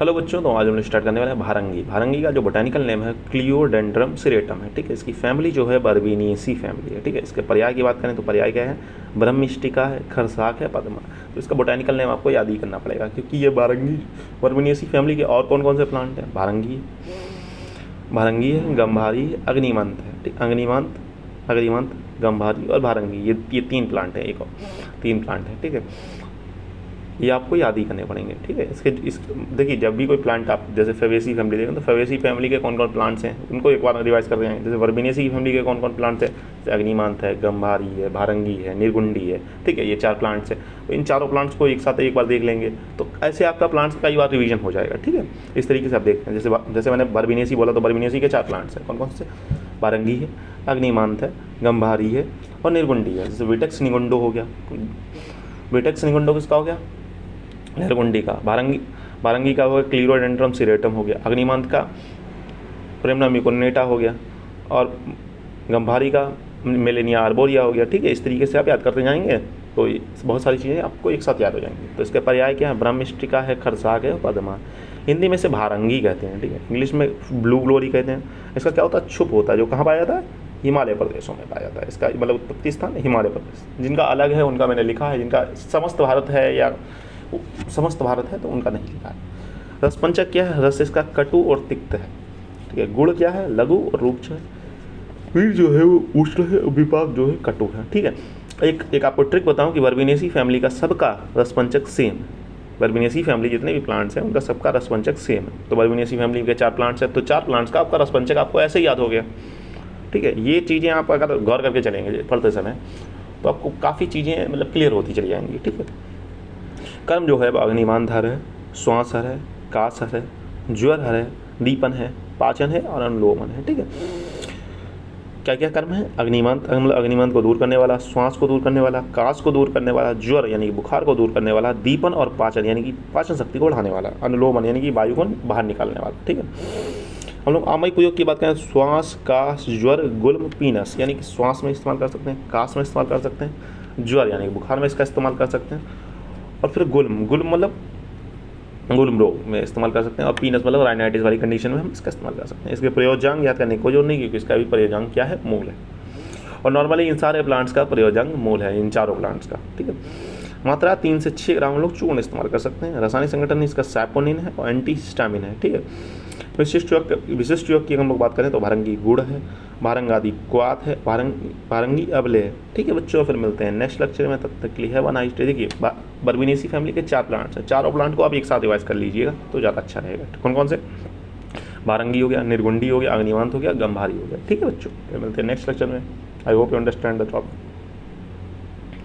Hello बच्चों, तो आज हम लोग स्टार्ट करने वाले हैं भारंगी। भारंगी का जो बोटेनिकल नेम है क्लियोडेंड्रम सिरेटम है। ठीक है, इसकी फैमिली जो है बर्बीनिएसी फैमिली है। ठीक है, इसके पर्याय की बात करें तो पर्याय क्या है, ब्रह्मिष्टिका है, खरसाक है, पद्मा। तो इसका बोटेनिकल नेम आपको याद ही करना पड़ेगा, क्योंकि ये भारंगी बर्बीनिएसी फैमिली के और कौन कौन से प्लांट हैं। भारंगी है, गंभारी है, अग्निमंत है। ठीक, अग्निमंत, गंभारी और भारंगी, ये तीन प्लांट है। एक और तीन प्लांट है। ठीक है, ये आपको याद ही करने पड़ेंगे। ठीक है, देखिए, जब भी कोई प्लांट आप जैसे फेवेसी फैमिली देखें तो फेवेसी फैमिली के कौन कौन प्लांट्स हैं उनको एक बार रिवाइज कर रहे हैं। जैसे वर्बिनेसी की फैमिली के कौन कौन प्लांट्स हैं, जैसे अग्निमांत है, गंभारी है, भारंगी है, निर्गुंडी है। ठीक है, ये चार प्लांट्स हैं। तो इन चारों प्लांट्स को एक साथ एक बार देख लेंगे तो ऐसे आपका प्लांट्स कई बार रिवीजन हो जाएगा। ठीक है, इस तरीके से आप देखते हैं। जैसे मैंने वर्बिनेसी बोला तो वर्बिनेसी के चार प्लांट्स हैं। कौन कौन से, भारंगी है, अग्निमांत है, गंभारी है और निर्गुंडी है। जैसे विटेक्स निगुंडो हो गया, विटेक्स निगुंडो किसका हो गया, निर्गुंडी का। भारंगी का हो गया क्लियोडेंड्रम सिरेटम हो गया। अग्निमांत का प्रेमना मिकोनेटा हो गया और गंभारी का मेलेनिया आर्बोरिया हो गया। ठीक है, इस तरीके से आप याद करते जाएंगे तो बहुत सारी चीज़ें आपको एक साथ याद हो जाएंगी। तो इसके पर्याय क्या है, ब्रह्मिष्टिका है, खरसाक है, पद्मा। हिंदी में से भारंगी कहते हैं। ठीक है, इंग्लिश में ब्लू ग्लोरी कहते हैं। इसका क्या होता है, छुप होता है, जो कहाँ पाया जाता है, हिमालय प्रदेशों में पाया जाता है। इसका मतलब उत्पत्ति स्थान हिमालय प्रदेश। जिनका अलग है उनका मैंने लिखा है, जिनका समस्त भारत है या समस्त भारत है तो उनका नहीं लिखा है। रसपंचक क्या है, रस इसका कटु और तिक्त है। ठीक है, गुण क्या है, लघु और रूक्ष है। वीर जो है वो उष्ण है, विपाक जो है कटु है। ठीक है, एक आपको ट्रिक बताऊं कि वर्बिनेसी फैमिली का सबका रसपंचक सेम है। वर्बिनेसी फैमिली जितने भी प्लांट्स हैं उनका सबका रसपंचक सेम है। तो वर्बिनेसी फैमिली के चार प्लांट्स हैं तो चार प्लांट्स का आपका रसपंचक आपको ऐसे ही याद हो गया। ठीक है, ये चीज़ें आप अगर गौर करके चलेंगे पढ़ते समय तो आपको काफ़ी चीज़ें मतलब क्लियर होती चली जाएंगी। ठीक है, कर्म जो है अग्निमांधर है, श्वासहर है, कासहर है, ज्वरहर है, दीपन है, पाचन है और अनुलोमन है। ठीक है, क्या क्या कर्म है, अग्निमांत को दूर करने वाला, श्वास को दूर करने वाला, कास को दूर करने वाला, ज्वर यानी कि बुखार को दूर करने वाला, दीपन और पाचन यानी कि पाचन शक्ति को बढ़ाने वाला, अनुलोमन यानी कि वायु को बाहर निकालने वाला। ठीक है, हम लोग आमयिक प्रयोग की बात करें, श्वास, कास, ज्वर, गुल्म, पीनस यानी कि श्वास में इस्तेमाल कर सकते हैं, कास में इस्तेमाल कर सकते हैं, ज्वर यानी कि बुखार में इसका इस्तेमाल कर सकते हैं, और फिर गुल्म मतलब गुल्म रोग में इस्तेमाल कर सकते हैं, और पीनस मतलब राइनाइटिस वाली कंडीशन में हम इसका इस्तेमाल कर सकते हैं। इसके प्रयोजांग याद करने को जो नहीं, क्योंकि इसका भी प्रयोजांग क्या है, मूल है। और नॉर्मली इन सारे प्लांट्स का प्रयोजांग मूल है, इन चारों प्लांट्स का। ठीक है, मात्रा 3 से 6 ग्राम हम लोग चूर्ण इस्तेमाल कर सकते हैं। रासायनिक संगठन इसका सैपोनिन है और एंटीहिस्टामिन है। ठीक है, विशिष्ट योग की हम लोग बात करें तो भारंगी गुड़ है, भारंगादि क्वाथ है, भारंगी अबले है। ठीक है बच्चों, फिर मिलते हैं नेक्स्ट लेक्चर में। तब तक के लिए हैव अ नाइस डे। देखिए, बर्बिनेसी फैमिली के चार प्लांट्स हैं, चारों प्लांट को आप एक साथ रिवाइज कर लीजिएगा तो ज़्यादा अच्छा रहेगा। कौन कौन से, भारंगी हो गया, निर्गुंडी हो गया, अग्निमांत हो गया, गंभारी हो गया। ठीक है बच्चों, फिर मिलते हैं नेक्स्ट लेक्चर में। I hope you understand the topic.